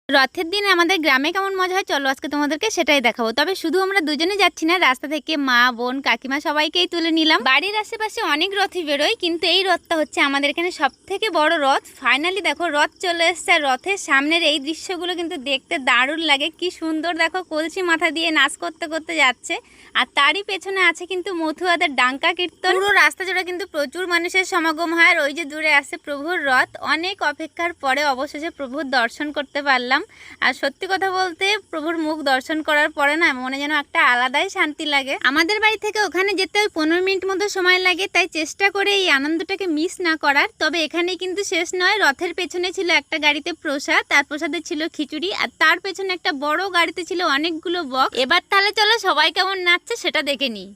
রথের দিন আমাদের গ্রামে কেমন মজা হয় চলো আজকে তোমাদেরকে সেটাই দেখাবো। তবে শুধু আমরা দুজনে যাচ্ছি না, রাস্তা থেকে মা বোন কাকিমা সবাইকেই তুলে নিলাম। বাড়ির আশেপাশে অনেক রথই বেরোয়, কিন্তু এই রথটা হচ্ছে আমাদের এখানে সব থেকে বড় রথ। ফাইনালি দেখো রথ চলে এসছে, আর রথের সামনের এই দৃশ্যগুলো কিন্তু দেখতে দারুণ লাগে। কি সুন্দর দেখো, কলসি মাথা দিয়ে নাচ করতে করতে যাচ্ছে, আর তারই পেছনে আছে কিন্তু মথুয়াদের ডাঙ্কা কীর্তন। পুরো রাস্তা জুড়ে কিন্তু প্রচুর মানুষের সমাগম হয়, আর ওই যে দূরে আছে প্রভুর রথ। অনেক অপেক্ষার পরে অবশেষে প্রভুর দর্শন করতে পারলাম। আর সত্যি কথা বলতে প্রভুর মুখ দর্শন করার পরে না মনে যেন একটা আলাদাই শান্তি লাগে। আমাদের বাড়ি থেকে ওখানে যেতে ওই 15 মিনিট মতো সময় লাগে, তাই চেষ্টা করে এই আনন্দটাকে মিস না করার। তবে এখানে কিন্তু শেষ নয়, রথের পেছনে ছিল একটা গাড়িতে প্রসাদ, তার প্রসাদে ছিল খিচুড়ি, আর তার পেছনে একটা বড় গাড়িতে ছিল অনেকগুলো বক্স। এবার তাহলে চলো সবাই কেমন নাচছে সেটা দেখে নিই।